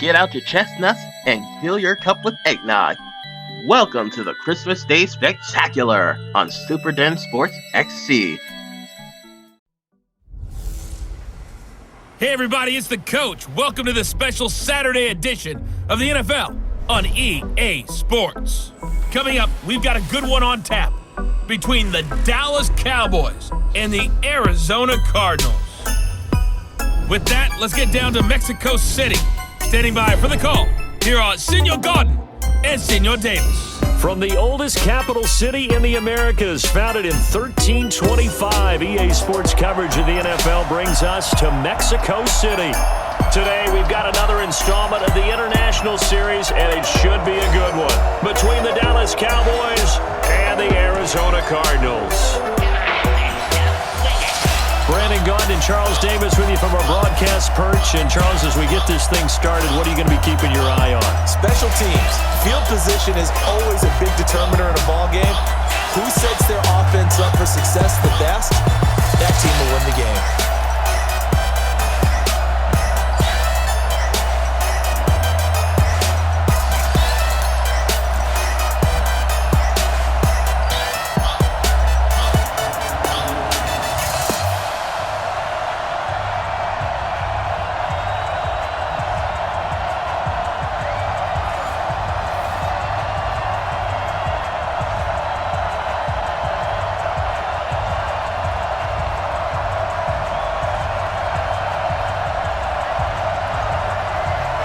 get out your chestnuts and fill your cup with eggnog. Welcome to the Christmas Day Spectacular on Super Den Sports XC. Hey everybody, it's the coach. Welcome to the special Saturday edition of the NFL on EA Sports. Coming up, we've got a good one on tap between the Dallas Cowboys and the Arizona Cardinals. With that, let's get down to Mexico City. Standing by for the call, here are Senor Gordon and Senor Davis. From the oldest capital city in the Americas, founded in 1325, EA Sports coverage of the NFL brings us to Mexico City. Today, we've got another installment of the International Series, and it should be a good one, between the Dallas Cowboys and the Arizona Cardinals. Brandon Gaudin and Charles Davis with you from our broadcast perch. And Charles, as we get this thing started, what are you going to be keeping your eye on? Special teams. Field position is always a big determiner in a ball game. Who sets their offense up for success the best, that team will win the game.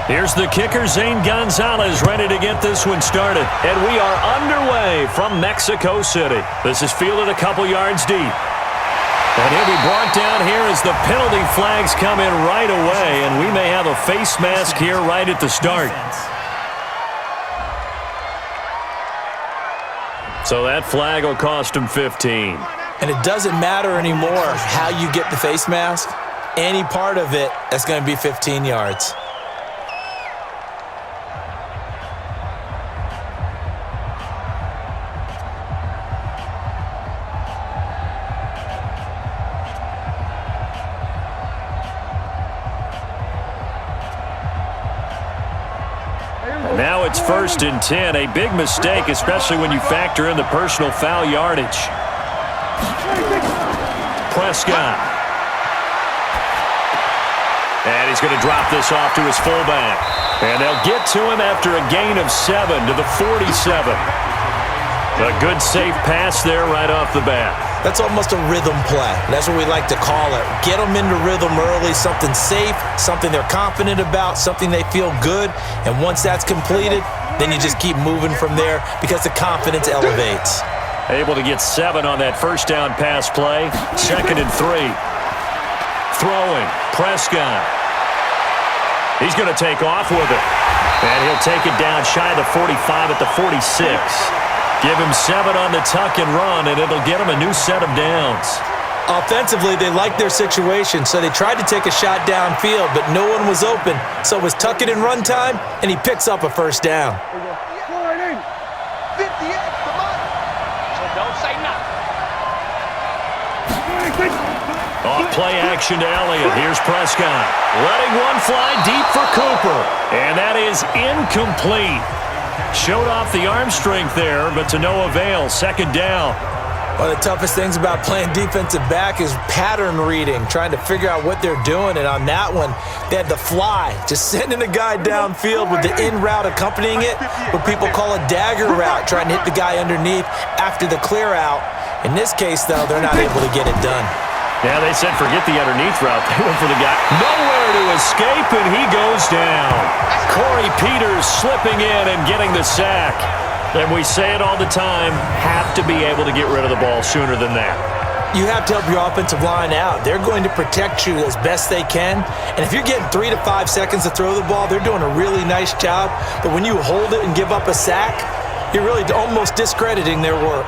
Here's the kicker, Zane Gonzalez, ready to get this one started. And we are underway from Mexico City. This is fielded a couple yards deep. And he'll be brought down here as the penalty flags come in right away. And we may have a face mask here right at the start. So that flag will cost him 15. And it doesn't matter anymore how you get the face mask. Any part of it, that's going to be 15 yards. Now it's 1st and 10, a big mistake, especially when you factor in the personal foul yardage. Prescott. And he's going to drop this off to his fullback. And they'll get to him after a gain of 7 to the 47. A good safe pass there right off the bat. That's almost a rhythm play. That's what we like to call it. Get them into rhythm early, something safe, something they're confident about, something they feel good. And once that's completed, then you just keep moving from there because the confidence elevates. Able to get 7 on that first down pass play. 2nd and 3. Throwing. Prescott. He's going to take off with it. And he'll take it down shy of the 45 at the 46. Give him 7 on the tuck and run, and it'll get him a new set of downs. Offensively, they like their situation, so they tried to take a shot downfield, but no one was open. So it was tuck it and run time, and he picks up a first down. Off play action to Elliott. Here's Prescott. Letting one fly deep for Cooper. And that is incomplete. Showed off the arm strength there, but to no avail. 2nd down. One of the toughest things about playing defensive back is pattern reading, trying to figure out what they're doing. And on that one, they had the fly, just sending a guy downfield with the in route accompanying it, what people call a dagger route, trying to hit the guy underneath after the clear out. In this case, though, they're not able to get it done. Yeah, they said forget the underneath route. They went for the guy. Nowhere to escape, and he goes down. Corey Peters slipping in and getting the sack. And we say it all the time, have to be able to get rid of the ball sooner than that. You have to help your offensive line out. They're going to protect you as best they can. And if you're getting 3 to 5 seconds to throw the ball, they're doing a really nice job. But when you hold it and give up a sack, you're really almost discrediting their work.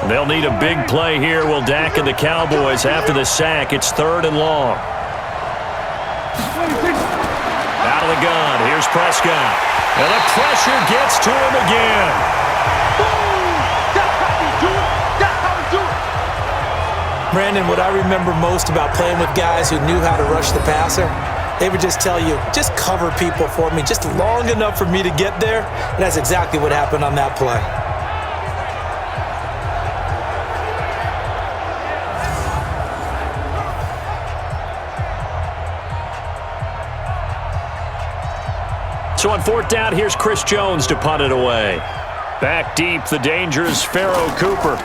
They'll need a big play here, will Dak and the Cowboys after the sack. It's 3rd and long. Out of the gun. Here's Prescott. And the pressure gets to him again. Brandon, what I remember most about playing with guys who knew how to rush the passer, they would just tell you, just cover people for me, just long enough for me to get there. And that's exactly what happened on that play. So on fourth down, here's Chris Jones to punt it away. Back deep, the dangerous Pharaoh Cooper.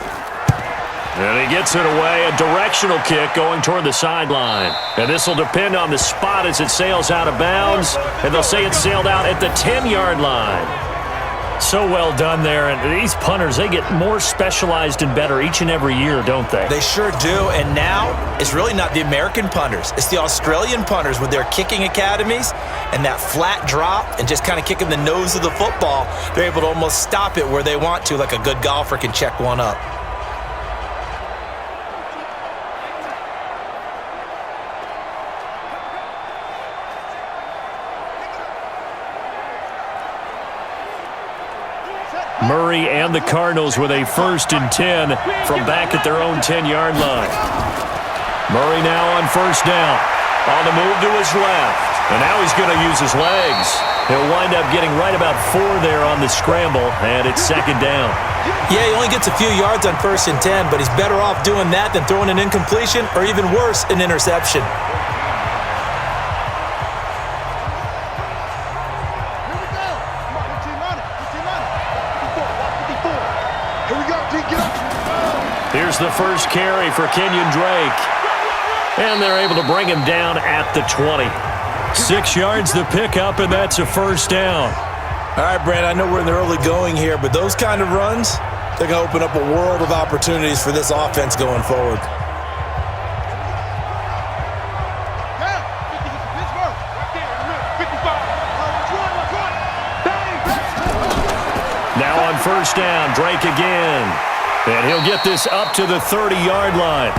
And he gets it away, a directional kick going toward the sideline. And this will depend on the spot as it sails out of bounds. And they'll say it sailed out at the 10-yard line. So well done there. And these punters, they get more specialized and better each and every year, don't they? They sure do. And now it's really not the American punters. It's the Australian punters with their kicking academies and that flat drop and just kind of kicking the nose of the football. They're able to almost stop it where they want to, like a good golfer can check one up. Murray and the Cardinals with a 1st and 10 from back at their own 10-yard line. Murray now on 1st down. On the move to his left. And now he's going to use his legs. He'll wind up getting right about 4 there on the scramble, and it's 2nd down. Yeah, he only gets a few yards on 1st and 10, but he's better off doing that than throwing an incompletion or even worse, an interception. Here's the first carry for Kenyon Drake. And they're able to bring him down at the 20. 6 yards the pickup, and that's a 1st down. All right, Brand, I know we're in the early going here, but those kind of runs, they're going to open up a world of opportunities for this offense going forward. Now on 1st down, Drake again. And he'll get this up to the 30-yard line.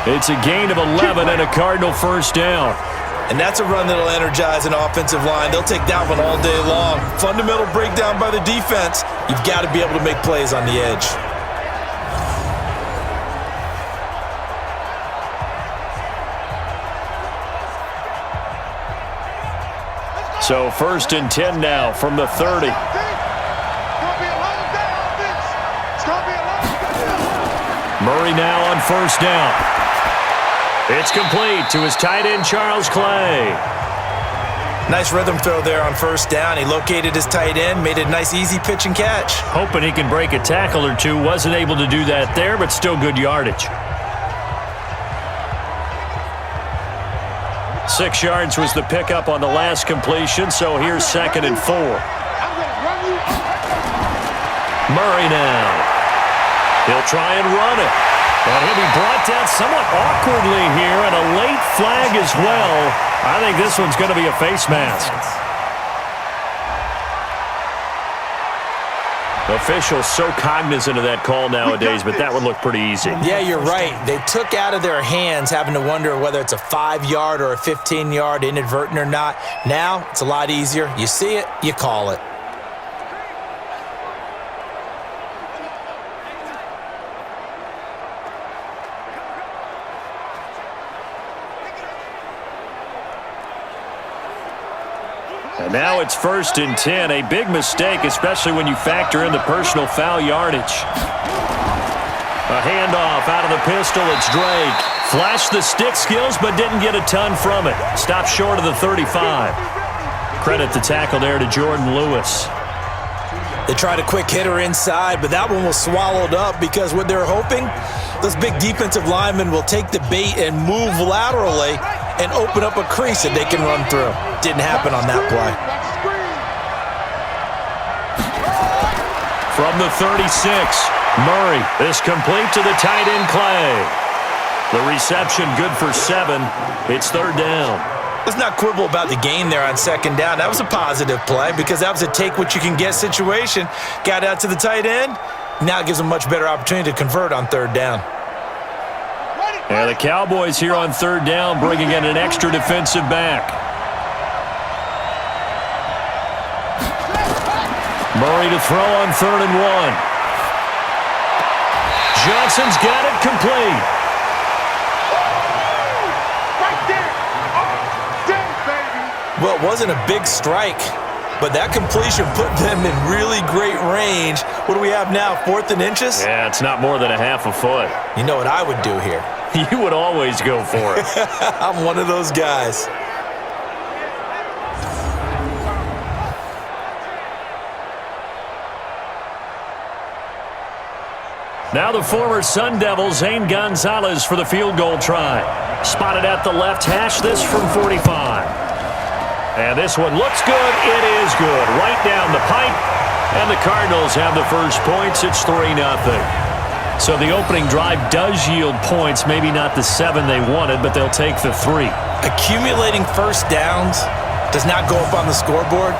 It's a gain of 11 and a Cardinal 1st down. And that's a run that'll energize an offensive line. They'll take that one all day long. Fundamental breakdown by the defense. You've got to be able to make plays on the edge. So 1st and 10 now from the 30. Murray now on 1st down. It's complete to his tight end, Charles Clay. Nice rhythm throw there on 1st down. He located his tight end, made a nice easy pitch and catch. Hoping he can break a tackle or two. Wasn't able to do that there, but still good yardage. 6 yards was the pickup on the last completion, so here's 2nd and 4. Murray now. He'll try and run it. And he'll be brought down somewhat awkwardly here, and a late flag as well. I think this one's going to be a face mask. Officials so cognizant of that call nowadays, but that would look pretty easy. Yeah, you're right. They took out of their hands having to wonder whether it's a 5-yard or a 15-yard inadvertent or not. Now, it's a lot easier. You see it, you call it. And now it's 1st and 10. A big mistake, especially when you factor in the personal foul yardage. A handoff out of the pistol. It's Drake. Flashed the stick skills, but didn't get a ton from it. Stopped short of the 35. Credit the tackle there to Jordan Lewis. They tried a quick hitter inside, but that one was swallowed up because what they're hoping, those big defensive linemen will take the bait and move laterally and open up a crease that they can run through. Didn't happen on that play. From the 36, Murray. This complete to the tight end, Clay. The reception good for 7. It's 3rd down. Let's not quibble about the gain there on 2nd down. That was a positive play because that was a take-what-you-can-get situation. Got out to the tight end. Now it gives them a much better opportunity to convert on 3rd down. And the Cowboys here on 3rd down bringing in an extra defensive back. Murray to throw on 3rd and 1. Johnson's got it complete. Well, it wasn't a big strike, but that completion put them in really great range. What do we have now, 4th and inches? Yeah, it's not more than a half a foot. You know what I would do here? You would always go for it. I'm one of those guys. Now the former Sun Devil, Zane Gonzalez, for the field goal try. Spotted at the left hash, this from 45. And this one looks good. It is good. Right down the pipe. And the Cardinals have the first points. It's 3-0. So the opening drive does yield points. Maybe not the 7 they wanted, but they'll take the 3. Accumulating first downs does not go up on the scoreboard,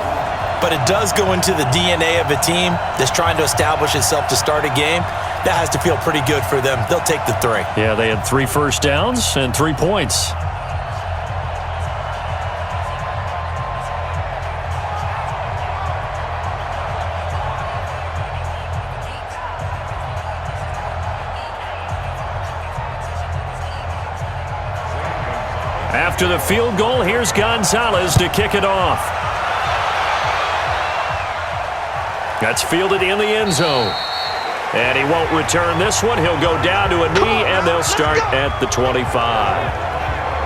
but it does go into the DNA of a team that's trying to establish itself to start a game. That has to feel pretty good for them. They'll take the 3. Yeah, they had 3 first downs and 3 points. After the field goal, here's Gonzalez to kick it off. That's fielded in the end zone. And he won't return this one. He'll go down to a knee, and they'll start at the 25.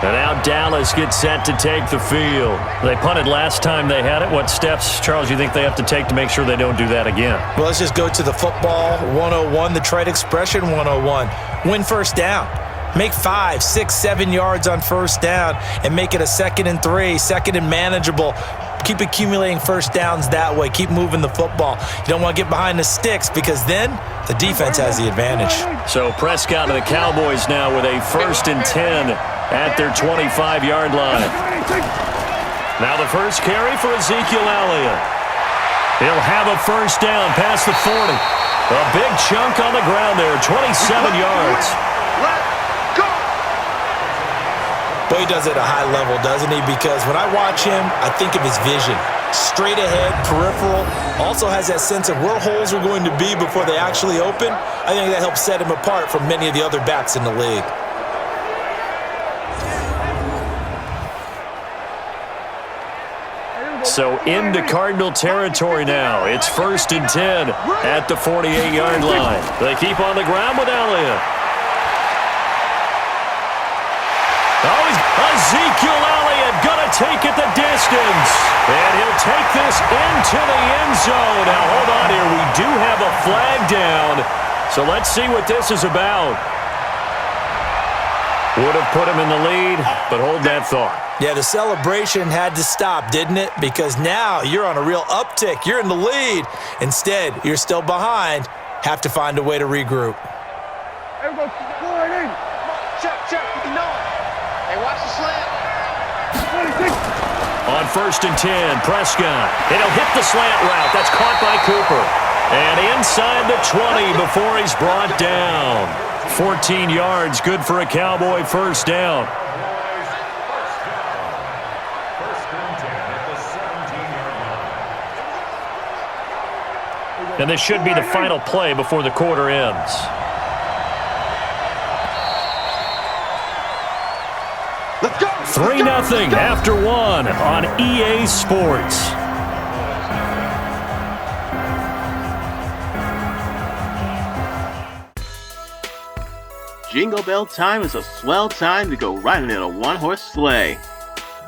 And now Dallas gets set to take the field. They punted last time they had it. What steps, Charles, you think they have to take to make sure they don't do that again? Well, let's just go to the football 101, the trade expression 101. Win first down. Make 5, 6, 7 yards on first down and make it a 2nd and 3, 2nd and manageable. Keep accumulating first downs that way. Keep moving the football. You don't want to get behind the sticks because then the defense has the advantage. So Prescott and the Cowboys now with a 1st and 10 at their 25-yard line. Now the first carry for Ezekiel Elliott. He'll have a first down past the 40. A big chunk on the ground there, 27 yards. But he does it at a high level, doesn't he? Because when I watch him, I think of his vision. Straight ahead, peripheral. Also has that sense of where holes are going to be before they actually open. I think that helps set him apart from many of the other backs in the league. So into Cardinal territory now. It's 1st and 10 at the 48-yard line. They keep on the ground with Elliott. Ezekiel Elliott gonna take it the distance. And he'll take this into the end zone. Now, hold on here. We do have a flag down. So let's see what this is about. Would have put him in the lead, but hold that thought. Yeah, the celebration had to stop, didn't it? Because now you're on a real uptick. You're in the lead. Instead, you're still behind. Have to find a way to regroup. Check, 9. Hey, watch the slant. On 1st and 10, Prescott. And he'll hit the slant route. That's caught by Cooper. And inside the 20 before he's brought down. 14 yards, good for a Cowboy first down. And this should be the final play before the quarter ends. Let's go. 3-0 after 1 on EA Sports. Jingle Bell Time is a swell time to go riding in a one-horse sleigh.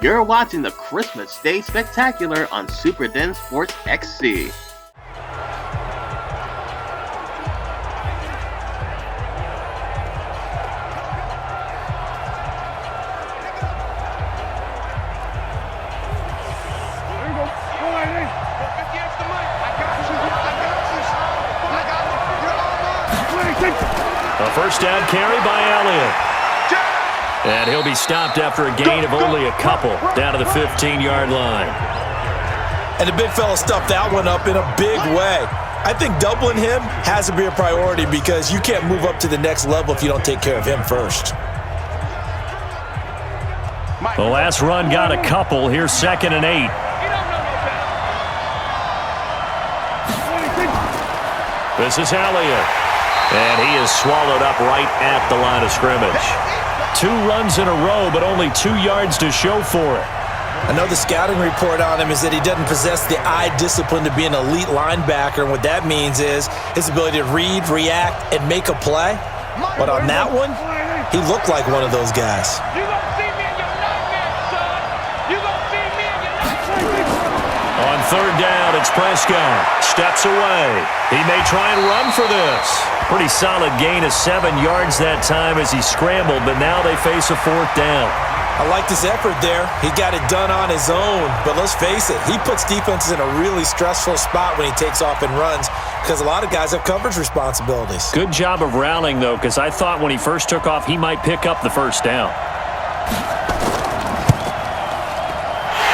You're watching the Christmas Day Spectacular on Super Den Sports XC. A first down carry by Elliott. And he'll be stopped after a gain of only a couple down to the 15-yard line. And the big fella stuffed that one up in a big way. I think doubling him has to be a priority because you can't move up to the next level if you don't take care of him first. The last run got a couple. Here's 2nd and 8. This is Elliott. And he is swallowed up right at the line of scrimmage. 2 runs in a row, but only 2 yards to show for it. I know the scouting report on him is that he doesn't possess the eye discipline to be an elite linebacker, and what that means is his ability to read, react, and make a play. But on that one, he looked like one of those guys. You gonna see me in your nightmares, son. You gonna see me in your nightmares. On third down, it's Prescott. Steps away. He may try and run for this. Pretty solid gain of 7 yards that time as he scrambled, but now they face a fourth down. I like this effort there. He got it done on his own, but let's face it, he puts defenses in a really stressful spot when he takes off and runs because a lot of guys have coverage responsibilities. Good job of rallying, though, because I thought when he first took off, he might pick up the first down.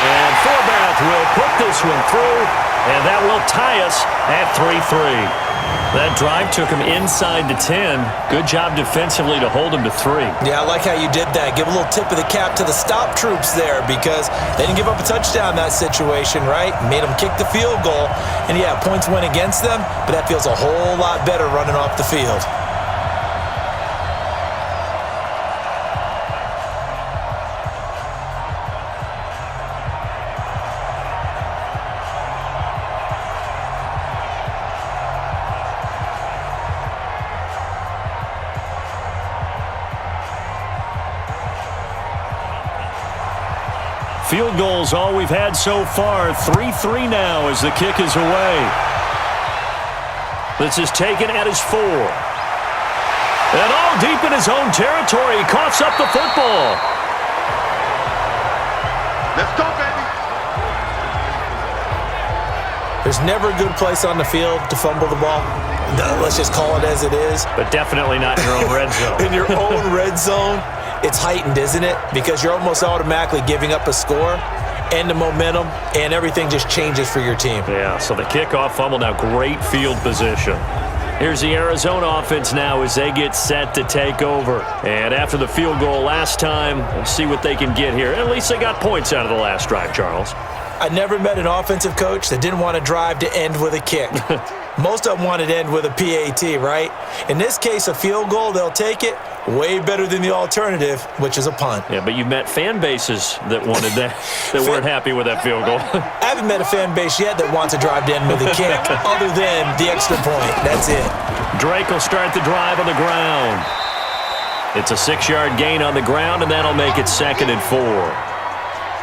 And Forbath will put this one through, and that will tie us at 3-3. That drive took him inside the 10. Good job defensively to hold him to 3. Yeah, I like how you did that. Give a little tip of the cap to the stop troops there because they didn't give up a touchdown in that situation, right? Made them kick the field goal. And, yeah, points went against them, but that feels a whole lot better running off the field. Field goals all we've had so far. 3-3 now as the kick is away. This is taken at his 4. And all deep in his own territory. He coughs up the football. Let's go, baby. There's never a good place on the field to fumble the ball. Let's just call it as it is. But definitely not in your own red zone. In your own red zone, it's heightened, isn't it? Because you're almost automatically giving up a score and the momentum, and everything just changes for your team. Yeah, so the kickoff fumble, now great field position. Here's the Arizona offense now as they get set to take over. And after the field goal last time, we'll see what they can get here. At least they got points out of the last drive, Charles. I never met an offensive coach that didn't want to drive to end with a kick. Most of them wanted to end with a PAT, right? In this case, a field goal, they'll take it. Way better than the alternative, which is a punt. Yeah, but you've met fan bases that wanted that, that weren't happy with that field goal. I haven't met a fan base yet that wants to drive to end with a kick, other than the extra point. That's it. Drake will start the drive on the ground. It's a 6-yard gain on the ground, and that'll make it 2nd and 4.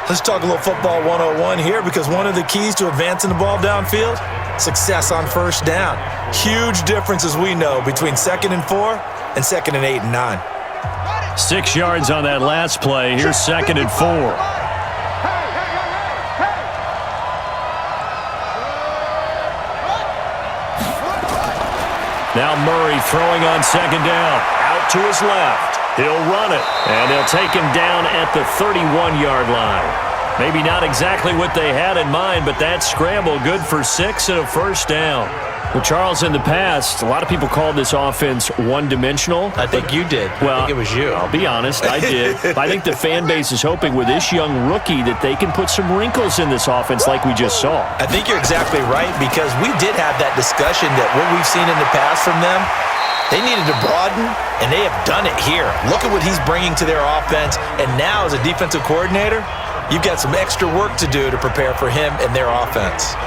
Let's talk a little football 101 here, because one of the keys to advancing the ball downfield, success on first down. Huge difference, as we know, between 2nd and 4 and 2nd and 8 and 9. 6 yards on that last play. Here's 2nd and 4. Now Murray throwing on 2nd down. Out to his left. He'll run it, and they'll take him down at the 31-yard line. Maybe not exactly what they had in mind, but that scramble good for 6 and a first down. Well, Charles, in the past, a lot of people called this offense one-dimensional. I think you did. Well, I think it was you. I'll be honest, I did. But I think the fan base is hoping with this young rookie that they can put some wrinkles in this offense like we just saw. I think you're exactly right, because we did have that discussion that what we've seen in the past from them, they needed to broaden, and they have done it here. Look at what he's bringing to their offense, and now as a defensive coordinator, you've got some extra work to do to prepare for him and their offense.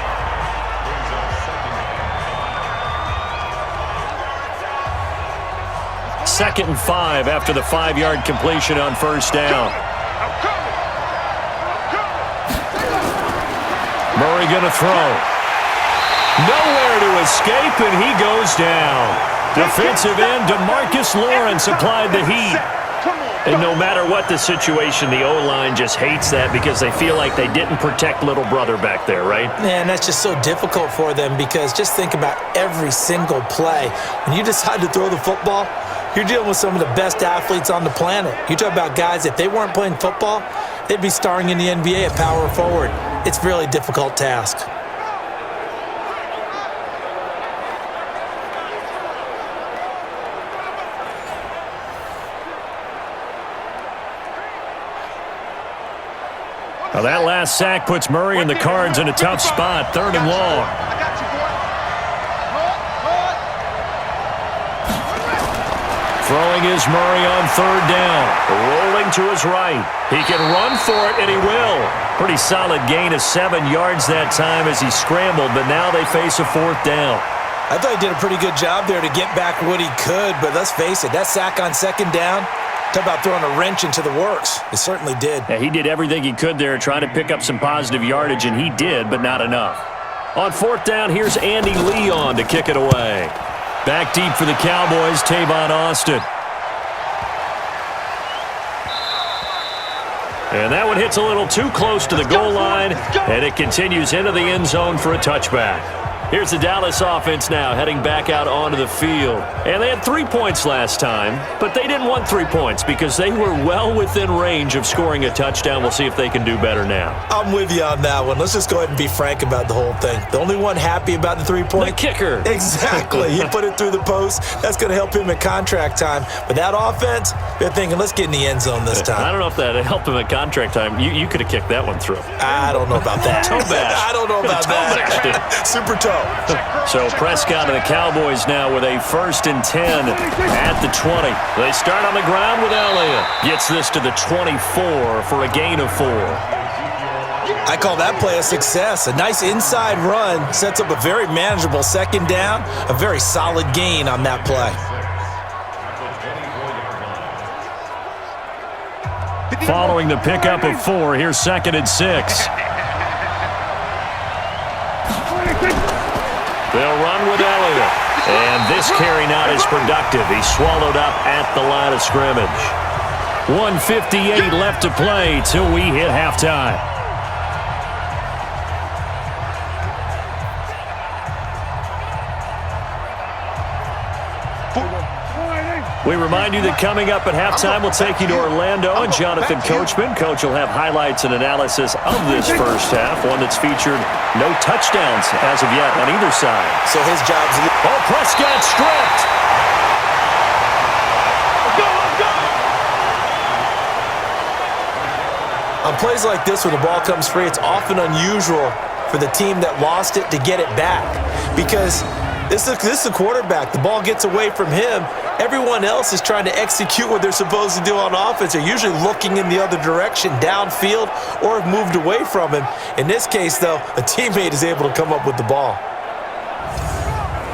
Second and 5 after the 5-yard completion on first down. Murray going to throw. Nowhere to escape, and he goes down. Defensive end DeMarcus Lawrence applied the heat. And no matter what the situation, the O-line just hates that because they feel like they didn't protect little brother back there, right? Man, that's just so difficult for them, because just think about every single play. When you decide to throw the football, you're dealing with some of the best athletes on the planet. You talk about guys, if they weren't playing football, they'd be starring in the NBA at power forward. It's a really difficult task. Now that last sack puts Murray and the Cards in a tough spot, 3rd and long. Throwing is Murray on 3rd down. Rolling to his right. He can run for it, and he will. Pretty solid gain of 7 yards that time as he scrambled, but now they face a 4th down. I thought he did a pretty good job there to get back what he could, but let's face it, that sack on 2nd down, talk about throwing a wrench into the works. It certainly did. Yeah, he did everything he could there trying to pick up some positive yardage, and he did, but not enough. On 4th down, here's Andy Leon to kick it away. Back deep for the Cowboys, Tavon Austin. And that one hits a little too close to the goal line, and it continues into the end zone for a touchback. Here's the Dallas offense now heading back out onto the field. And they had 3 points last time, but they didn't want 3 points because they were well within range of scoring a touchdown. We'll see if they can do better now. I'm with you on that one. Let's just go ahead and be frank about the whole thing. The only one happy about the 3-point? The kicker. Exactly. He put it through the post. That's going to help him at contract time. But that offense, they're thinking, let's get in the end zone this time. I don't know if that helped him at contract time. You could have kicked that one through. I don't know about that. Toe bash. I don't know about that. Super toe. So Prescott and the Cowboys now with a 1st and 10 at the 20. They start on the ground with Elliott. Gets this to the 24 for a gain of 4. I call that play a success. A nice inside run sets up a very manageable 2nd down. A very solid gain on that play. Following the pickup of 4, here's 2nd and 6. They'll run with Elliott. And this carry not as productive. He's swallowed up at the line of scrimmage. 1:58 left to play till we hit halftime. We remind you that coming up at halftime, we'll take you to Orlando and Jonathan Coachman. Coach will have highlights and analysis of this first half, one that's featured no touchdowns as of yet on either side. So his job's... Oh, Prescott stripped. On plays like this where the ball comes free, it's often unusual for the team that lost it to get it back because this is the quarterback. The ball gets away from him. Everyone else is trying to execute what they're supposed to do on offense. They're usually looking in the other direction, downfield, or have moved away from him. In this case, though, a teammate is able to come up with the ball.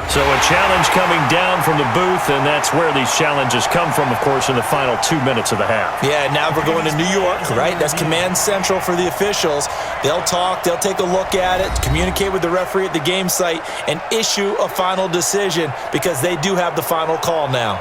So a challenge coming down from the booth, and that's where these challenges come from, of course, in the final 2 minutes of the half. Yeah, now we're going to New York, right? That's command central for the officials. They'll talk, they'll take a look at it, communicate with the referee at the game site, and issue a final decision because they do have the final call now.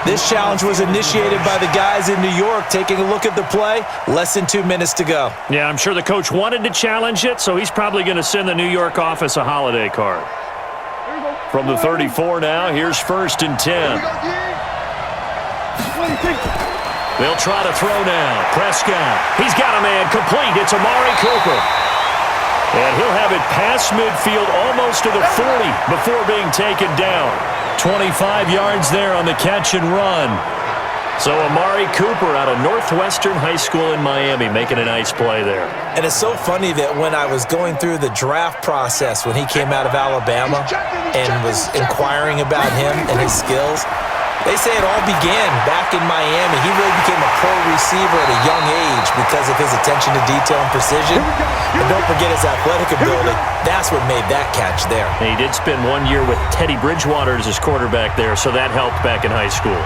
This challenge was initiated by the guys in New York. Taking a look at the play, less than 2 minutes to go. Yeah, I'm sure the coach wanted to challenge it, so he's probably going to send the New York office a holiday card. From the 34 now, here's 1st and 10. They'll try to throw now. Prescott, he's got a man complete. It's Amari Cooper. And he'll have it past midfield almost to the 40 before being taken down. 25 yards there on the catch and run. So Amari Cooper out of Northwestern High School in Miami making a nice play there. And it's so funny that when I was going through the draft process when he came out of Alabama and was inquiring about him and his skills, they say it all began back in Miami. He really became a pro receiver at a young age because of his attention to detail and precision. And don't forget his athletic ability. That's what made that catch there. And he did spend 1 year with Teddy Bridgewater as his quarterback there, so that helped back in high school.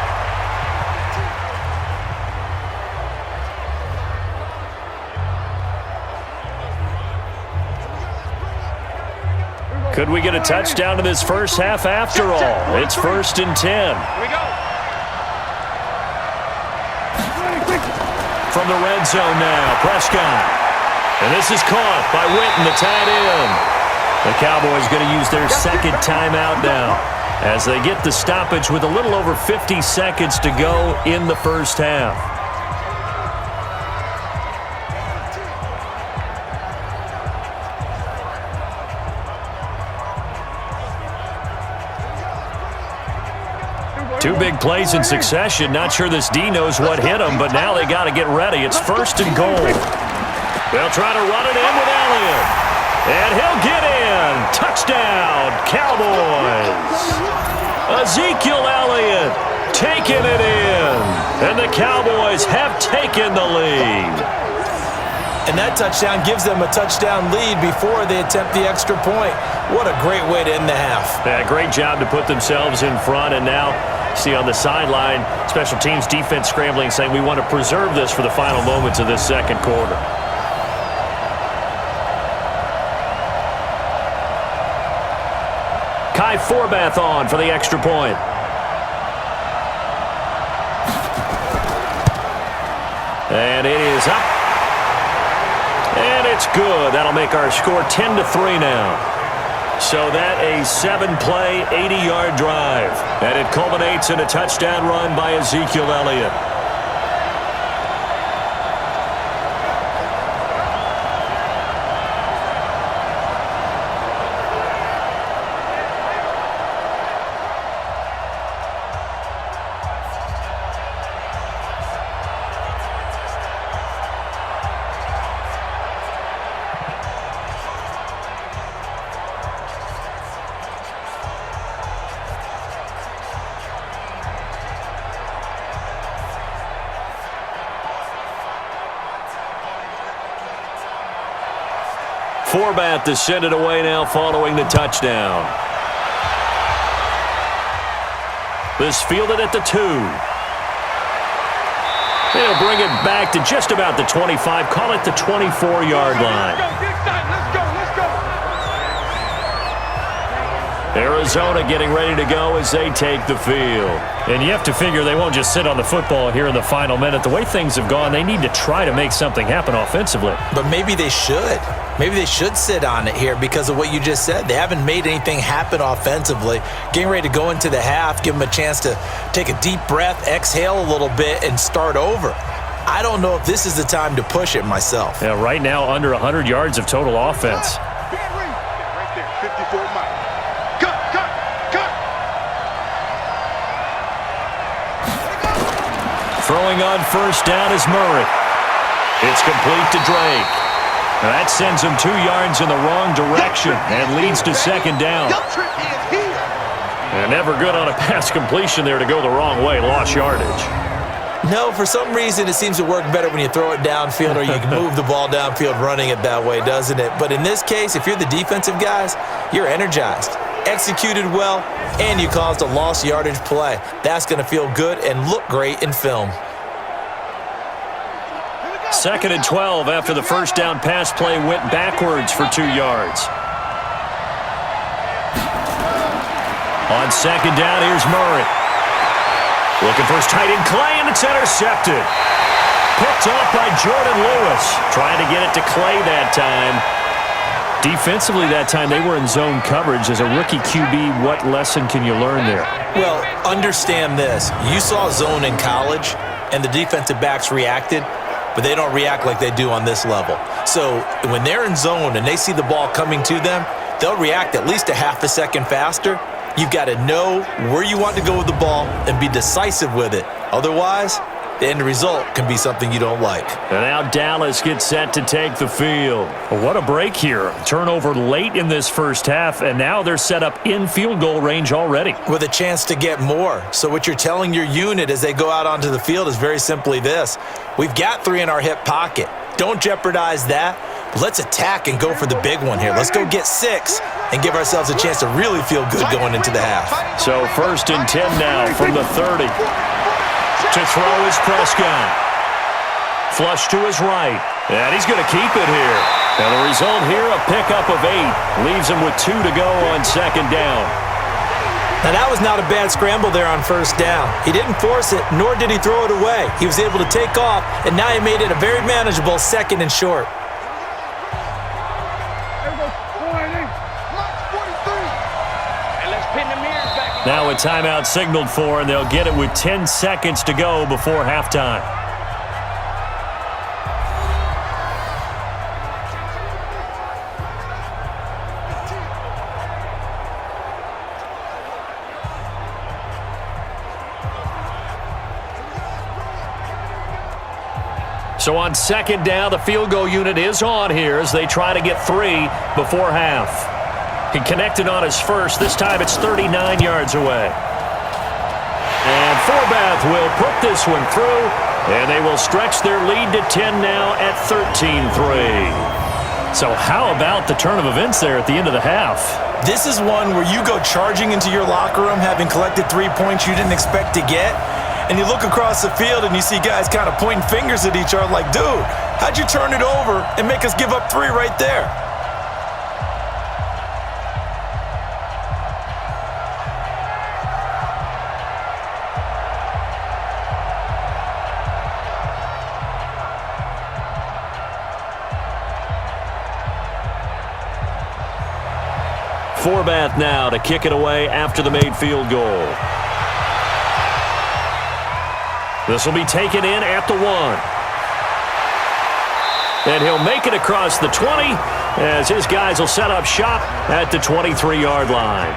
Could we get a touchdown in this first half after all? It's 1st and 10. Here we go. From the red zone now, Prescott. And this is caught by Witten, the tight end. The Cowboys going to use their second timeout now as they get the stoppage with a little over 50 seconds to go in the first half. Two big plays in succession. Not sure this D knows what hit him, but now they got to get ready. It's 1st and goal. They'll try to run it in with Elliott. And he'll get in. Touchdown, Cowboys. Ezekiel Elliott taking it in. And the Cowboys have taken the lead. And that touchdown gives them a touchdown lead before they attempt the extra point. What a great way to end the half. Yeah, great job to put themselves in front. And now, see on the sideline, special teams defense scrambling, saying we want to preserve this for the final moments of this second quarter. Kai Forbath on for the extra point. And it is up. And it's good. That'll make our score 10-3 now. So that a 7-play, 80-yard drive. And it culminates in a touchdown run by Ezekiel Elliott. Forbath to send it away now following the touchdown. This fielded at the 2. They'll bring it back to just about the 25. Call it the 24-yard line. Arizona getting ready to go as they take the field. And you have to figure they won't just sit on the football here in the final minute. The way things have gone, they need to try to make something happen offensively. But maybe they should. Maybe they should sit on it here because of what you just said. They haven't made anything happen offensively. Getting ready to go into the half, give them a chance to take a deep breath, exhale a little bit, and start over. I don't know if this is the time to push it myself. Yeah, right now under 100 yards of total offense. Right there, 54 miles. Cut. Throwing on first down is Murray. It's complete to Drake. Now that sends him 2 yards in the wrong direction and leads to second down. And never good on a pass completion there to go the wrong way. Lost yardage. No, for some reason it seems to work better when you throw it downfield or you can move the ball downfield running it that way, doesn't it? But in this case, if you're the defensive guys, you're energized, executed well, and you caused a lost yardage play. That's going to feel good and look great in film. 2nd and 12 after the first down pass play went backwards for 2 yards. On second down, here's Murray. Looking for his tight end, Clay, and it's intercepted. Picked off by Jordan Lewis. Trying to get it to Clay that time. Defensively that time, they were in zone coverage. As a rookie QB, what lesson can you learn there? Well, understand this. You saw zone in college, and the defensive backs reacted, but they don't react like they do on this level. So when they're in zone and they see the ball coming to them, they'll react at least a half a second faster. You've got to know where you want to go with the ball and be decisive with it. Otherwise, the end result can be something you don't like. And now Dallas gets set to take the field. Well, what a break here. Turnover late in this first half, and now they're set up in field goal range already. With a chance to get more. So what you're telling your unit as they go out onto the field is very simply this. We've got 3 in our hip pocket. Don't jeopardize that. Let's attack and go for the big one here. Let's go get 6 and give ourselves a chance to really feel good going into the half. So 1st and 10 now from the 30. To throw is Prescott. Flush to his right. And he's going to keep it here. And the result here, a pickup of 8. Leaves him with 2 to go on second down. Now that was not a bad scramble there on first down. He didn't force it, nor did he throw it away. He was able to take off, and now he made it a very manageable 2nd and short. Now a timeout signaled for, and they'll get it with 10 seconds to go before halftime. So on second down, the field goal unit is on here as they try to get 3 before half. He connected on his first. This time it's 39 yards away. And Forbath will put this one through, and they will stretch their lead to 10 now at 13-3. So how about the turn of events there at the end of the half? This is one where you go charging into your locker room having collected 3 points you didn't expect to get, and you look across the field and you see guys kind of pointing fingers at each other like, dude, how'd you turn it over and make us give up 3 right there? Forbath now to kick it away after the made field goal. This will be taken in at the 1. And he'll make it across the 20 as his guys will set up shop at the 23-yard line.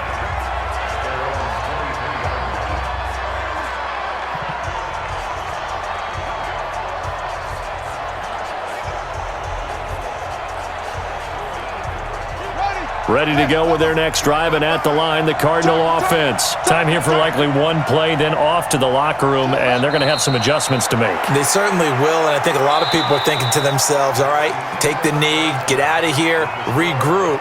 Ready to go with their next drive, and at the line, the Cardinal offense. Time here for likely one play, then off to the locker room, and they're going to have some adjustments to make. They certainly will, and I think a lot of people are thinking to themselves, all right, take the knee, get out of here, regroup.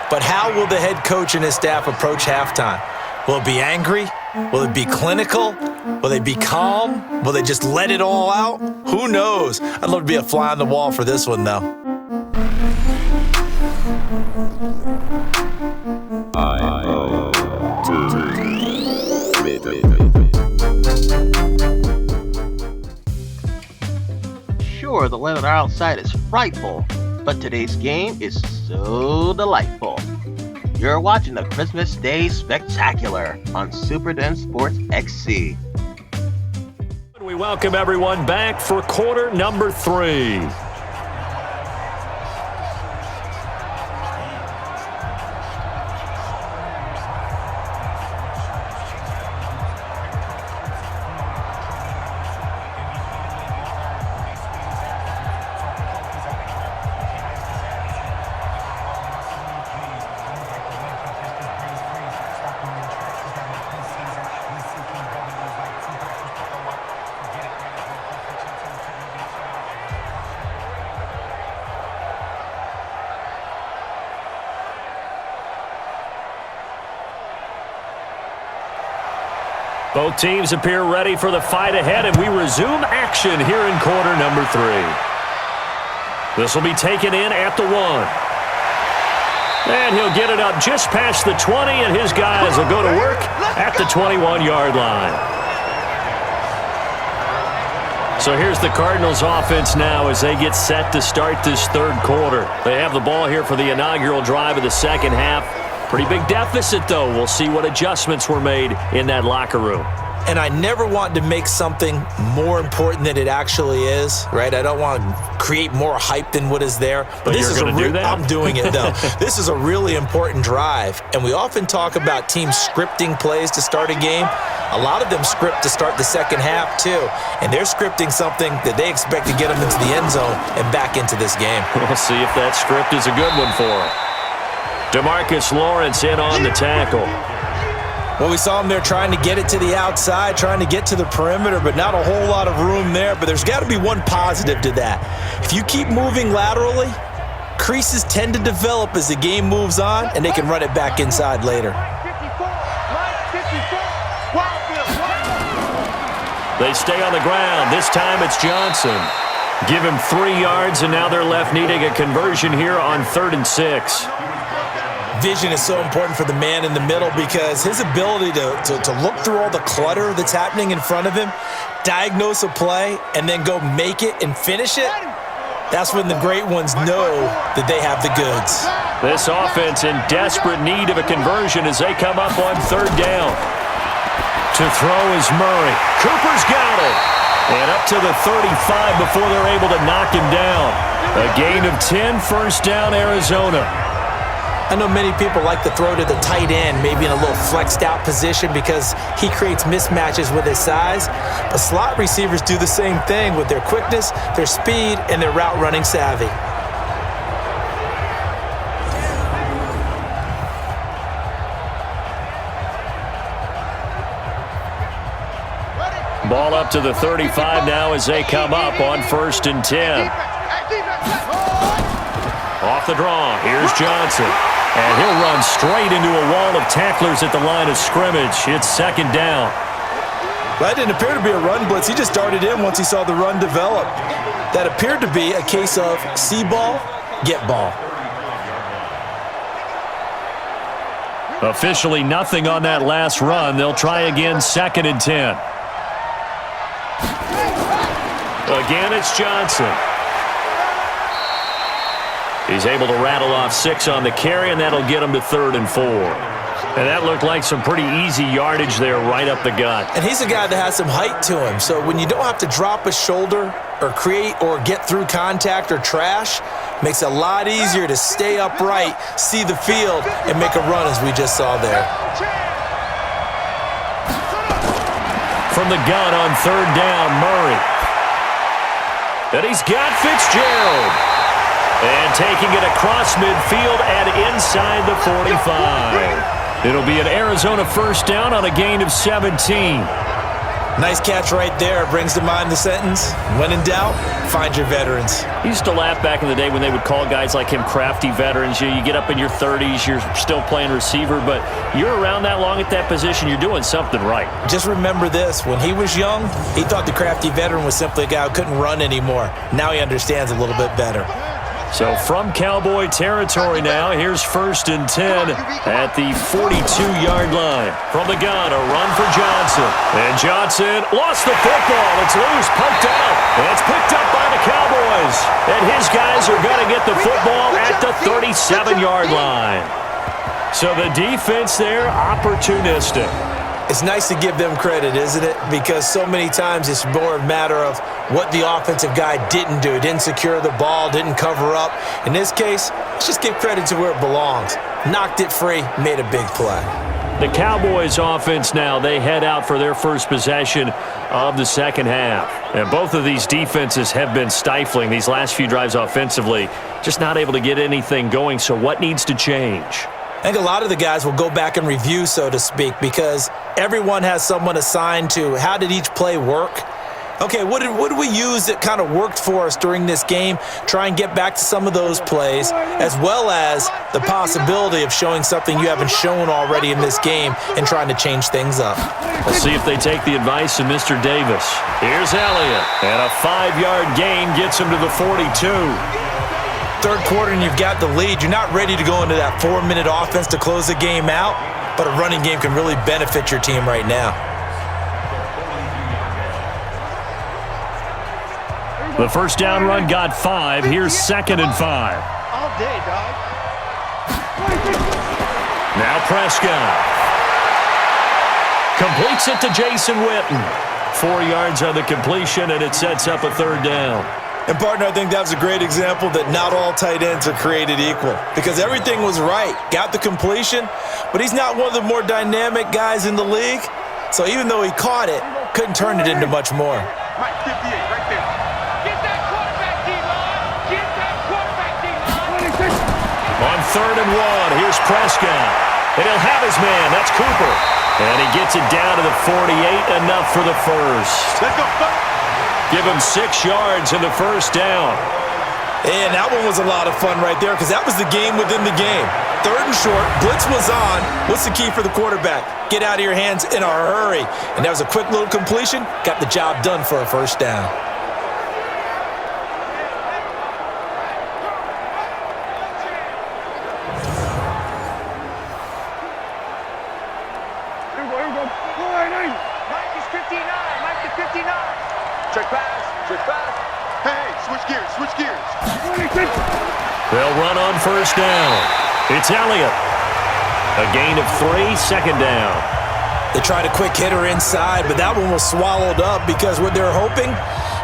But how will the head coach and his staff approach halftime? Will it be angry? Will it be clinical? Will they be calm? Will they just let it all out? Who knows? I'd love to be a fly on the wall for this one, though. Sure, the weather outside is frightful, but today's game is so delightful. You're watching the Christmas Day Spectacular on Super Den Sports XC. We welcome everyone back for quarter number 3. Both teams appear ready for the fight ahead, and we resume action here in quarter number 3. This will be taken in at the 1. And he'll get it up just past the 20, and his guys will go to work at the 21-yard line. So here's the Cardinals offense now as they get set to start this third quarter. They have the ball here for the inaugural drive of the second half. Pretty big deficit, though. We'll see what adjustments were made in that locker room. And I never want to make something more important than it actually is, right? I don't want to create more hype than what is there. But this you're going to do that? I'm doing it, though. This is a really important drive. And we often talk about teams scripting plays to start a game. A lot of them script to start the second half, too. And they're scripting something that they expect to get them into the end zone and back into this game. We'll see if that script is a good one for them. DeMarcus Lawrence in on the tackle. Well, we saw him there trying to get it to the outside, trying to get to the perimeter, but not a whole lot of room there. But there's got to be one positive to that. If you keep moving laterally, creases tend to develop as the game moves on, and they can run it back inside later. They stay on the ground. This time it's Johnson. Give him 3 yards, and now they're left needing a conversion here on 3rd and 6. Vision is so important for the man in the middle because his ability to look through all the clutter that's happening in front of him, diagnose a play, and then go make it and finish it, that's when the great ones know that they have the goods. This offense in desperate need of a conversion as they come up on 3rd down. To throw is Murray. Cooper's got it. And up to the 35 before they're able to knock him down. A gain of 10, first down Arizona. I know many people like to throw to the tight end, maybe in a little flexed out position because he creates mismatches with his size. But slot receivers do the same thing with their quickness, their speed, and their route running savvy. Ball up to the 35 now as they come up on 1st and 10. Off the draw, here's Johnson. And he'll run straight into a wall of tacklers at the line of scrimmage. It's 2nd down. That didn't appear to be a run blitz. He just darted in once he saw the run develop. That appeared to be a case of see ball, get ball. Officially nothing on that last run. They'll try again, 2nd and 10. Again, it's Johnson. He's able to rattle off 6 on the carry, and that'll get him to 3rd and 4. And that looked like some pretty easy yardage there right up the gut. And he's a guy that has some height to him, so when you don't have to drop a shoulder or create or get through contact or trash, makes it a lot easier to stay upright, see the field, and make a run as we just saw there. From the gun on 3rd down, Murray. And he's got Fitzgerald. And taking it across midfield and inside the 45. It'll be an Arizona 1st down on a gain of 17. Nice catch right there. Brings to mind the sentence, when in doubt, find your veterans. He used to laugh back in the day when they would call guys like him crafty veterans. You get up in your 30s, you're still playing receiver, but you're around that long at that position, you're doing something right. Just remember this. When he was young, he thought the crafty veteran was simply a guy who couldn't run anymore. Now he understands a little bit better. So from Cowboy territory now, here's 1st and 10 at the 42-yard line. From the gun, a run for Johnson. And Johnson lost the football. It's loose, poked out. And it's picked up by the Cowboys. And his guys are going to get the football at the 37-yard line. So the defense there, opportunistic. It's nice to give them credit, isn't it? Because so many times it's more a matter of what the offensive guy didn't do. Didn't secure the ball, didn't cover up. In this case, let's just give credit to where it belongs. Knocked it free, made a big play. The Cowboys offense now, they head out for their first possession of the 2nd half. And both of these defenses have been stifling these last few drives offensively. Just not able to get anything going. So what needs to change? I think a lot of the guys will go back and review, so to speak, because everyone has someone assigned to how did each play work. Okay, what did we use that kind of worked for us during this game? Try and get back to some of those plays, as well as the possibility of showing something you haven't shown already in this game and trying to change things up. Let's see if they take the advice of Mr. Davis. Here's Elliott, and a 5-yard gain gets him to the 42. 3rd quarter and you've got the lead. You're not ready to go into that 4-minute offense to close the game out, but a running game can really benefit your team right now. The 1st down run got 5. Here's 2nd and 5. All day, dog. Now Prescott. Completes it to Jason Witten. 4 yards on the completion, and it sets up a 3rd down. And, partner, I think that was a great example that not all tight ends are created equal because everything was right. Got the completion, but he's not one of the more dynamic guys in the league. So even though he caught it, couldn't turn it into much more. Mike 58 right there. Get that quarterback, D-line. Get that quarterback, D-line. On 3rd and 1, here's Prescott. And he'll have his man. That's Cooper. And he gets it down to the 48, enough for the first. Let's go. Give him 6 yards in the 1st down. And that one was a lot of fun right there because that was the game within the game. 3rd and short, blitz was on. What's the key for the quarterback? Get out of your hands in a hurry. And that was a quick little completion. Got the job done for a 1st down. Mike is 59. Mike is 59. Check pass. Hey, switch gears. They'll run on 1st down. It's Elliott. A gain of 3, 2nd down. They tried a quick hitter inside, but that one was swallowed up because what they're hoping,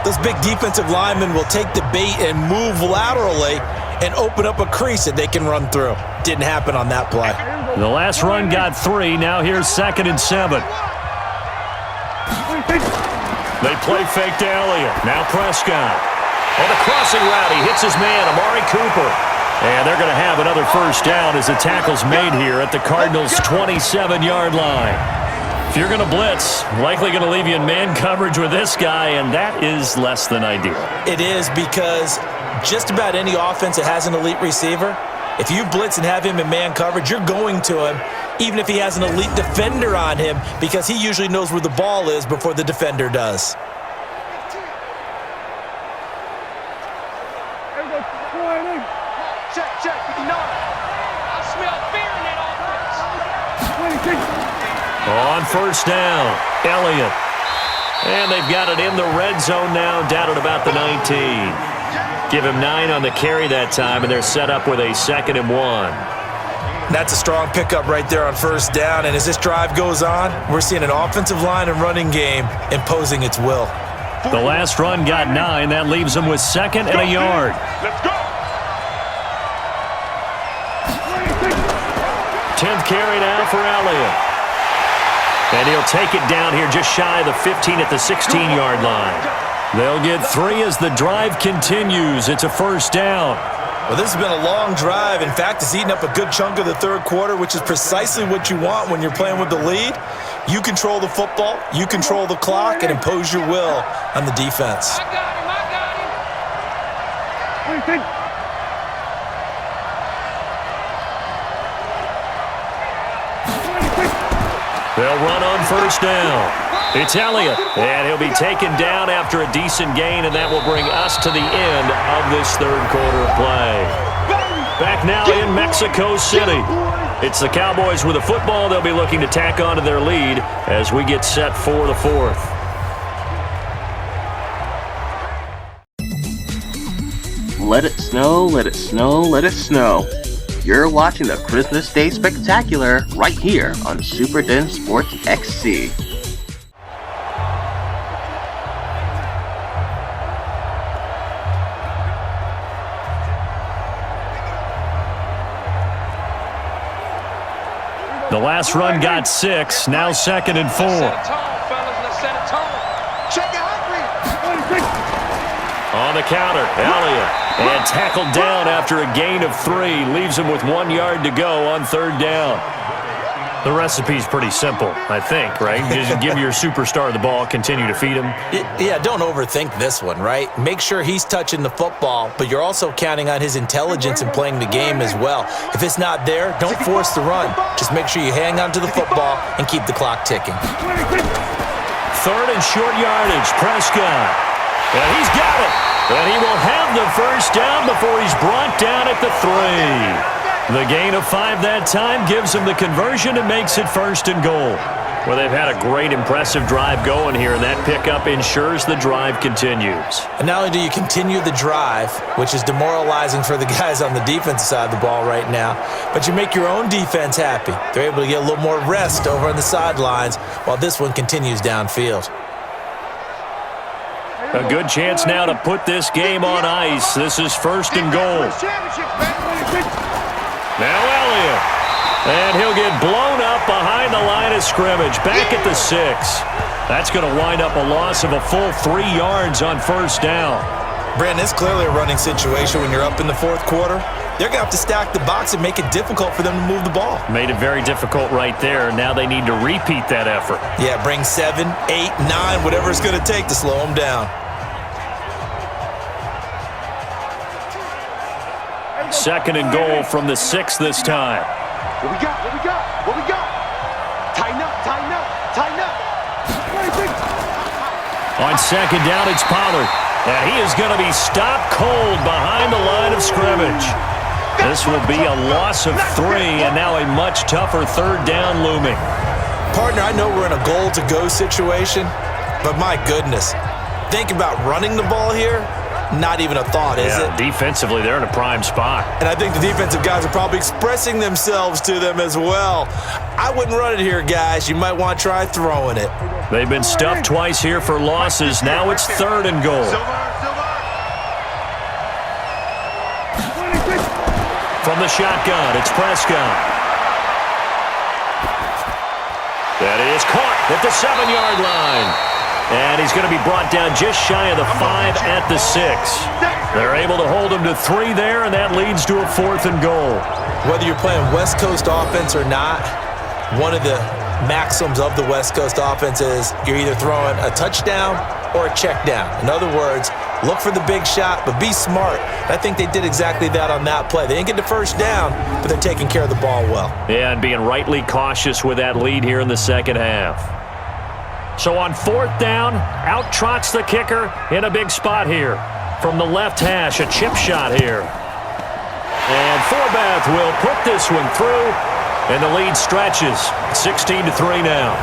those big defensive linemen will take the bait and move laterally and open up a crease that they can run through. Didn't happen on that play. The last run got 3. Now here's 2nd and 7. They play fake to Elliott. Now Prescott. On the crossing route, he hits his man, Amari Cooper. And they're going to have another first down as the tackle's made here at the Cardinals' 27-yard line. If you're going to blitz, likely going to leave you in man coverage with this guy, and that is less than ideal. It is, because just about any offense that has an elite receiver, if you blitz and have him in man coverage, you're going to him, even if he has an elite defender on him, because he usually knows where the ball is before the defender does. Check, 59. I smell fear in that offense. On first down, Elliott. And they've got it in the red zone now, down at about the 19. Give him 9 on the carry that time, and they're set up with a 2nd and 1. That's a strong pickup right there on first down, and as this drive goes on, we're seeing an offensive line and running game imposing its will. The last run got 9. That leaves them with 2nd and a yard. Let's go. 10th carry now for Elliott. And he'll take it down here just shy of the 15 at the 16-yard line. They'll get 3 as the drive continues. It's a first down. Well, this has been a long drive. In fact, it's eaten up a good chunk of the third quarter, which is precisely what you want when you're playing with the lead. You control the football, you control the clock, and impose your will on the defense. I got him. What do you think? They'll run on first down. It's Elliott, and he'll be taken down after a decent gain, and that will bring us to the end of this third quarter of play. Back now in Mexico City. It's the Cowboys with the football. They'll be looking to tack on to their lead as we get set for the fourth. Let it snow, let it snow, let it snow. You're watching the Christmas Day Spectacular right here on Super Den Sports XC. The last run got 6, now 2nd and 4. On the counter, Elliott. And tackled down after a gain of 3. Leaves him with 1 yard to go on third down. The recipe's pretty simple, I think, right? Just give your superstar the ball, continue to feed him. Yeah, don't overthink this one, right? Make sure he's touching the football, but you're also counting on his intelligence in playing the game as well. If it's not there, don't force the run. Just make sure you hang on to the football and keep the clock ticking. 3rd and short yardage, Prescott. And he's got it. And he will have the first down before he's brought down at the 3. The gain of 5 that time gives him the conversion and makes it 1st and goal. Well, they've had a great, impressive drive going here, and that pickup ensures the drive continues. And not only do you continue the drive, which is demoralizing for the guys on the defensive side of the ball right now, but you make your own defense happy. They're able to get a little more rest over on the sidelines while this one continues downfield. A good chance now to put this game on ice. This is 1st and goal. Now Elliott. And he'll get blown up behind the line of scrimmage. Back at the 6. That's going to wind up a loss of a full 3 yards on first down. Brandon, it's clearly a running situation when you're up in the fourth quarter. They're going to have to stack the box and make it difficult for them to move the ball. Made it very difficult right there. Now they need to repeat that effort. Yeah, bring 7, 8, 9, whatever it's going to take to slow them down. 2nd and goal from the 6 this time. What we got? Tighten up. On 2nd down, it's Pollard. And he is going to be stopped cold behind the line of scrimmage. This will be a loss of 3, and now a much tougher 3rd down looming. Partner, I know we're in a goal-to-go situation, but my goodness, think about running the ball here. Not even a thought, is it? Defensively, they're in a prime spot. And I think the defensive guys are probably expressing themselves to them as well. I wouldn't run it here, guys. You might want to try throwing it. They've been stuffed twice here for losses. Now it's 3rd and goal. From the shotgun, it's Prescott. That is caught at the 7-yard line. And he's going to be brought down just shy of the 5 at the 6. They're able to hold him to 3 there, and that leads to a 4th and goal. Whether you're playing West Coast offense or not, one of the maxims of the West Coast offense is you're either throwing a touchdown or a check down. In other words, look for the big shot, but be smart. I think they did exactly that on that play. They didn't get the first down, but they're taking care of the ball well. Yeah, and being rightly cautious with that lead here in the second half. So on 4th down, out trots the kicker in a big spot here. From the left hash, a chip shot here. And Forbath will put this one through, and the lead stretches 16-3 now.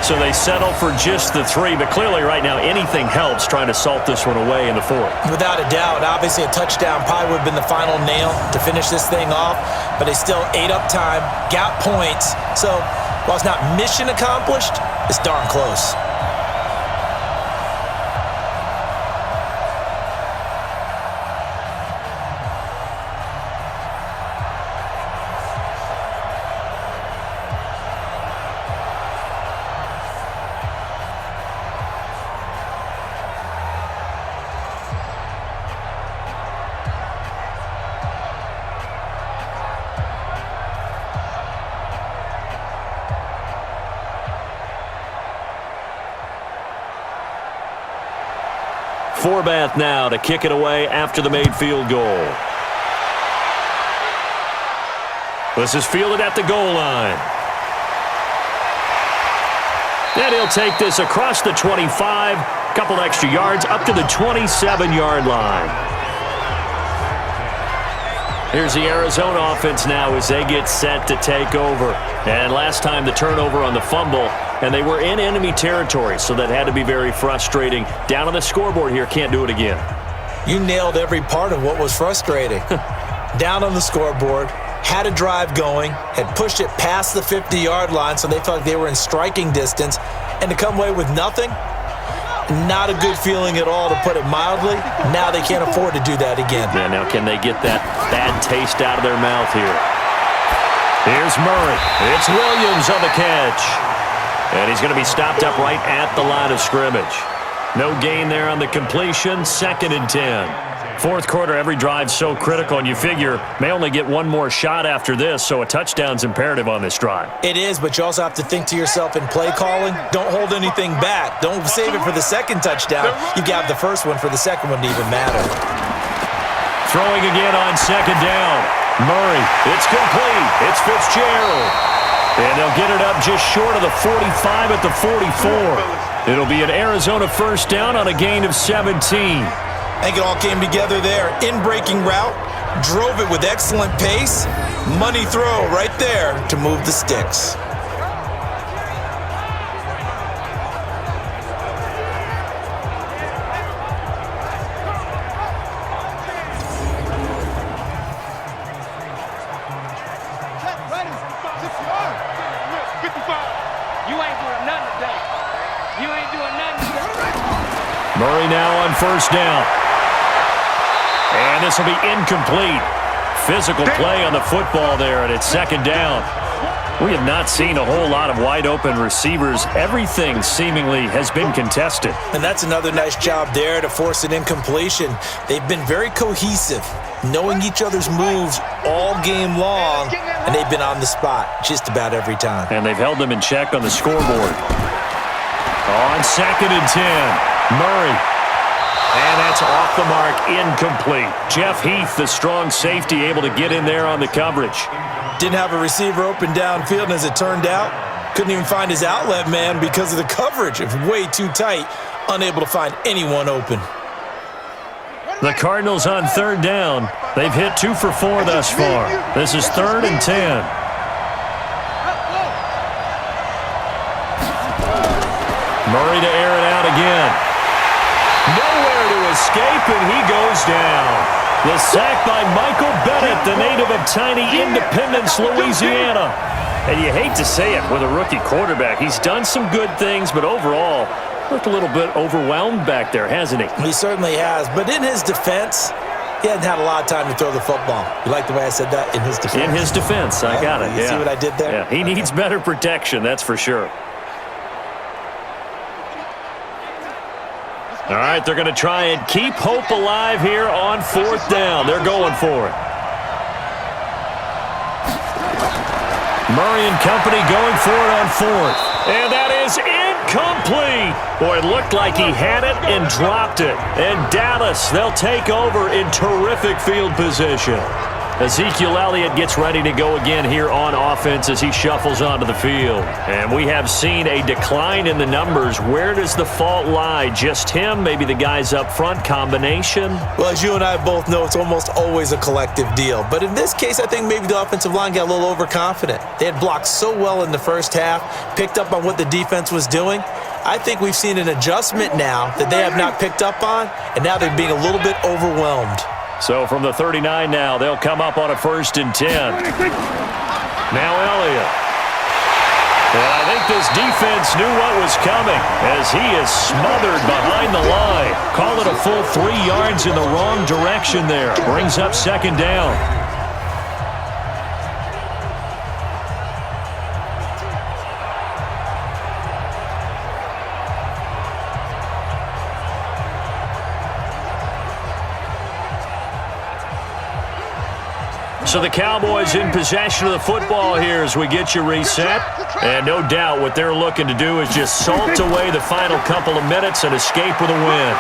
So they settle for just the 3, but clearly right now anything helps trying to salt this one away in the 4th. Without a doubt, obviously a touchdown probably would have been the final nail to finish this thing off, but they still ate up time, got points. So while it's not mission accomplished, it's darn close. Forbath now to kick it away after the made field goal. This is fielded at the goal line. And he'll take this across the 25, a couple extra yards up to the 27-yard line. Here's the Arizona offense now as they get set to take over. And last time the turnover on the fumble, and they were in enemy territory, so that had to be very frustrating. Down on the scoreboard here, can't do it again. You nailed every part of what was frustrating. Down on the scoreboard, had a drive going, had pushed it past the 50-yard line, so they felt like they were in striking distance, and to come away with nothing, not a good feeling at all, to put it mildly. Now they can't afford to do that again. Yeah, now can they get that bad taste out of their mouth here? Here's Murray. It's Williams on the catch. And he's going to be stopped up right at the line of scrimmage. No gain there on the completion. 2nd and 10. 4th quarter, every drive's so critical, and you figure may only get one more shot after this, so a touchdown's imperative on this drive. It is, but you also have to think to yourself in play calling, don't hold anything back. Don't save it for the second touchdown. You got the first one for the second one to even matter. Throwing again on 2nd down. Murray, it's complete. It's Fitzgerald. And they'll get it up just short of the 45 at the 44. It'll be an Arizona 1st down on a gain of 17. I think it all came together there. In-breaking route, drove it with excellent pace. Money throw right there to move the sticks. Murray now on 1st down. And this will be incomplete. Physical play on the football there, and it's 2nd down. We have not seen a whole lot of wide-open receivers. Everything seemingly has been contested. And that's another nice job there to force an incompletion. They've been very cohesive, knowing each other's moves all game long, and they've been on the spot just about every time. And they've held them in check on the scoreboard. On 2nd and 10, Murray. And that's off the mark, incomplete. Jeff Heath, the strong safety, able to get in there on the coverage. Didn't have a receiver open downfield, and as it turned out, couldn't even find his outlet man because of the coverage. It was way too tight, unable to find anyone open. The Cardinals on 3rd down. They've hit 2 for 4 thus far. This is 3rd and 10. Murray to air it out again. Nowhere to escape, and he goes down. The sack by Michael Bennett, the native of tiny Independence, Louisiana. And you hate to say it with a rookie quarterback. He's done some good things, but overall, looked a little bit overwhelmed back there, hasn't he? He certainly has. But in his defense, He hadn't had a lot of time to throw the football. You like the way I said that? In his defense? In his defense, I got it. You see what I did there? Yeah, he needs better protection, that's for sure. All right, they're going to try and keep hope alive here on 4th down. They're going for it. Murray and company going for it on 4th. And that is incomplete. Boy, it looked like he had it and dropped it. And Dallas, they'll take over in terrific field position. Ezekiel Elliott gets ready to go again here on offense as he shuffles onto the field. And we have seen a decline in the numbers. Where does the fault lie? Just him? Maybe the guys up front? Combination? Well, as you and I both know, it's almost always a collective deal. But in this case, I think maybe the offensive line got a little overconfident. They had blocked so well in the first half, picked up on what the defense was doing. I think we've seen an adjustment now that they have not picked up on, and now they're being a little bit overwhelmed. So from the 39 now, they'll come up on a 1st and 10. Now Elliott. And I think this defense knew what was coming as he is smothered behind the line. Call it a full 3 yards in the wrong direction there. Brings up 2nd down. So the Cowboys in possession of the football here as we get you reset. And no doubt what they're looking to do is just salt away the final couple of minutes and escape with a win.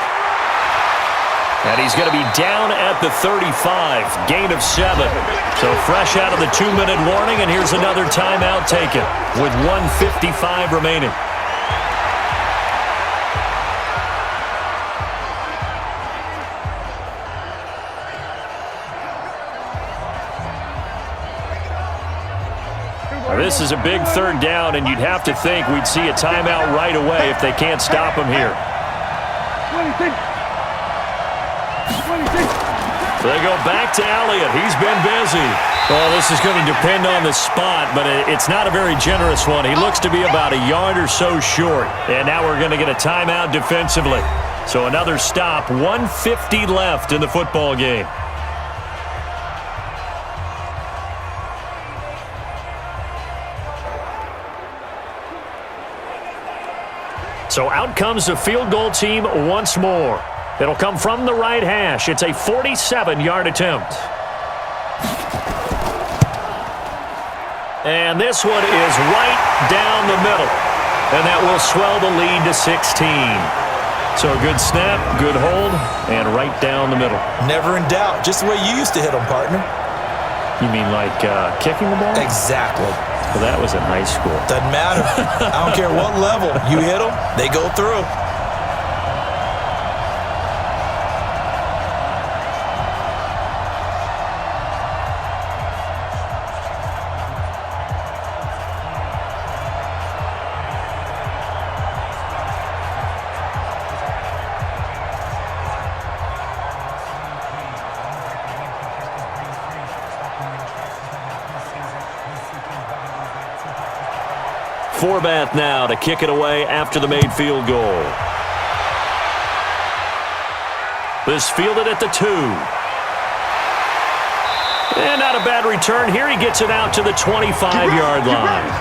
And he's going to be down at the 35, gain of 7. So fresh out of the 2-minute warning, and here's another timeout taken with 1:55 remaining. This is a big 3rd down, and you'd have to think we'd see a timeout right away if they can't stop him here. So they go back to Elliott. He's been busy. Well, this is going to depend on the spot, but it's not a very generous one. He looks to be about a yard or so short, and now we're going to get a timeout defensively. So another stop, 1:50 left in the football game. So out comes the field goal team once more. It'll come from the right hash. It's a 47-yard attempt. And this one is right down the middle. And that will swell the lead to 16. So a good snap, good hold, and right down the middle. Never in doubt. Just the way you used to hit them, partner. You mean like kicking the ball? Exactly. Well, that was in high school. Doesn't matter. I don't care what level. You hit them, they go through. Forbath now to kick it away after the made field goal. This fielded at the 2. And not a bad return here. He gets it out to the 25-yard line.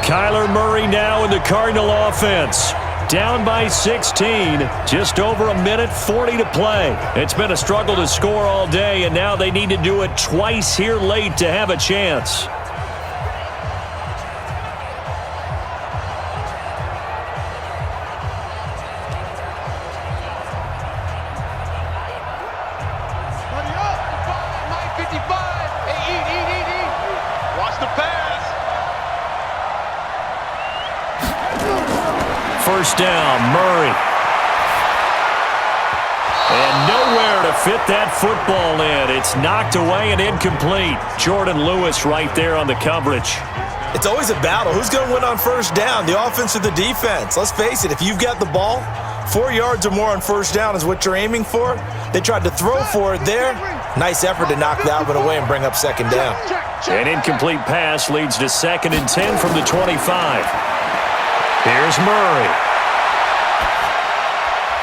Kyler Murray now in the Cardinal offense. Down by 16, just over 1:40 to play. It's been a struggle to score all day, and now they need to do it twice here late to have a chance. Watch the pass. First down, Murray. And nowhere to fit that football in. It's knocked away and incomplete. Jordan Lewis right there on the coverage. It's always a battle. Who's going to win on first down, the offense or the defense? Let's face it, if you've got the ball, 4 yards or more on first down is what you're aiming for. They tried to throw for it there. Nice effort to knock that one away and bring up second down. An incomplete pass leads to 2nd and 10 from the 25. Here's Murray.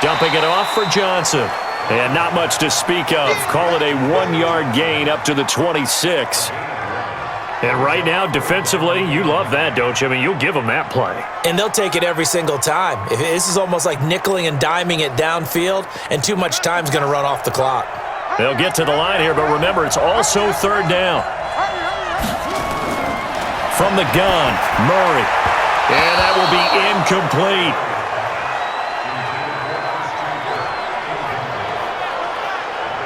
Dumping it off for Johnson. And not much to speak of. Call it a 1-yard gain up to the 26. And right now, defensively, you love that, don't you? I mean, you'll give them that play. And they'll take it every single time. This is almost like nickeling and diming it downfield, and too much time's going to run off the clock. They'll get to the line here, but remember, it's also third down. From the gun, Murray. And that will be incomplete.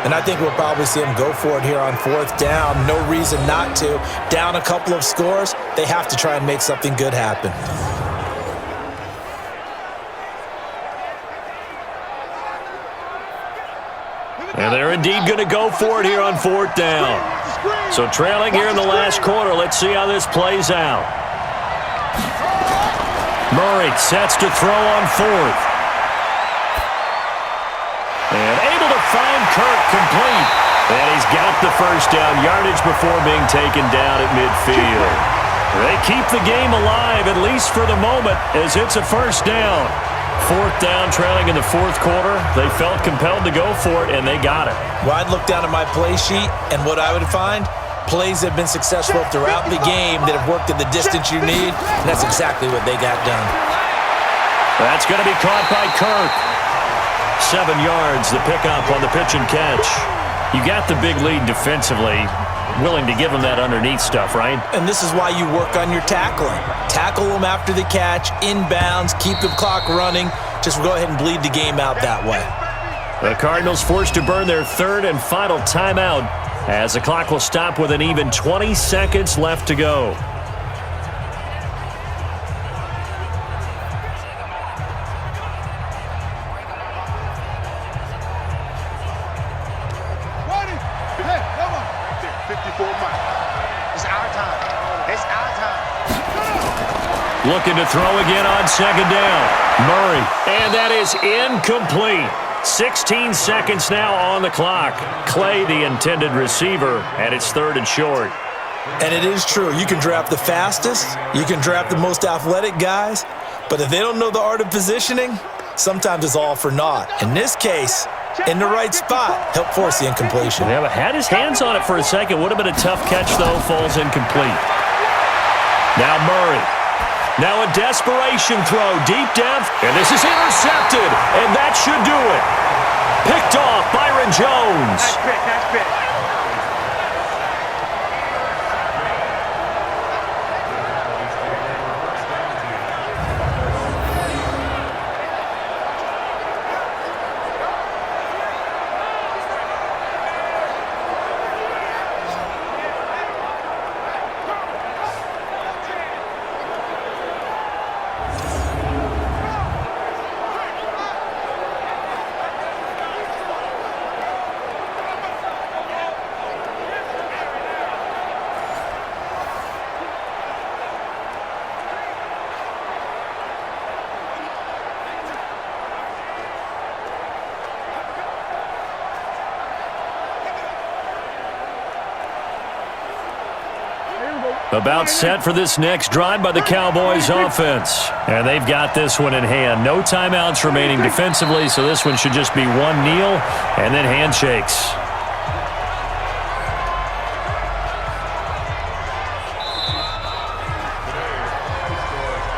And I think we'll probably see him go for it here on fourth down. No reason not to. Down a couple of scores, they have to try and make something good happen. And they're indeed going to go for it here on fourth down. So trailing here in the last quarter. Let's see how this plays out. Murray sets to throw on fourth. And able to find Kirk complete. And he's got the first down yardage before being taken down at midfield. They keep the game alive, at least for the moment, as it's a first down. Fourth down, trailing in the fourth quarter. They felt compelled to go for it, and they got it. Well, I'd look down at my play sheet, and what I would find, plays have been successful throughout the game that have worked at the distance you need, and that's exactly what they got done. That's going to be caught by Kirk. 7 yards, the pickup on the pitch and catch. You got the big lead defensively. Willing to give them that underneath stuff, right? And this is why you work on your tackling. Tackle them after the catch, inbounds, keep the clock running. Just go ahead and bleed the game out that way. The Cardinals forced to burn their third and final timeout as the clock will stop with an even 20 seconds left to go. Looking to throw again on second down. Murray. And that is incomplete. 16 seconds now on the clock. Clay, the intended receiver, and it's third and short. And it is true. You can draft the fastest. You can draft the most athletic guys. But if they don't know the art of positioning, sometimes it's all for naught. In this case, in the right spot, help force the incompletion. Yeah, but had his hands on it for a second. Would have been a tough catch, though. Falls incomplete. Now Murray. Now a desperation throw deep down. And this is intercepted. And that should do it. Picked off Byron Jones. Nice pick, nice pick. About set for this next drive by the Cowboys offense. And they've got this one in hand. No timeouts remaining defensively, so this one should just be one kneel and then handshakes.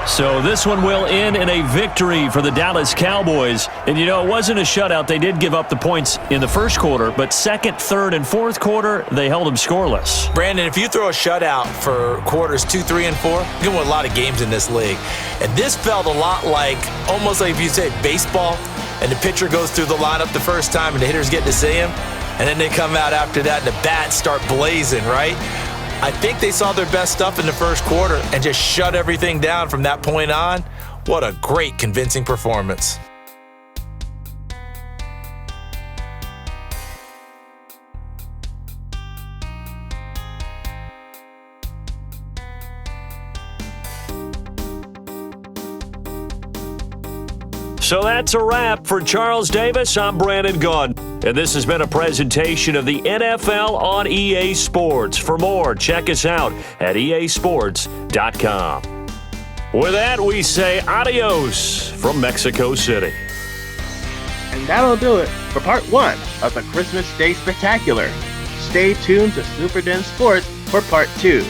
So this one will end in a victory for the Dallas Cowboys. And, you know, it wasn't a shutout. They did give up the points in the first quarter, but second, third, and fourth quarter, they held them scoreless. Brandon, if you throw a shutout for quarters 2, 3, and 4, you win a lot of games in this league. And this felt a lot like, almost like if you say baseball, and the pitcher goes through the lineup the first time and the hitters get to see him, and then they come out after that and the bats start blazing, right? I think they saw their best stuff in the first quarter and just shut everything down from that point on. What a great, convincing performance. So that's a wrap. For Charles Davis, I'm Brandon Gunn. And this has been a presentation of the NFL on EA Sports. For more, check us out at easports.com. With that, we say adios from Mexico City. And that'll do it for part 1 of the Christmas Day Spectacular. Stay tuned to Super Den Sports for part 2.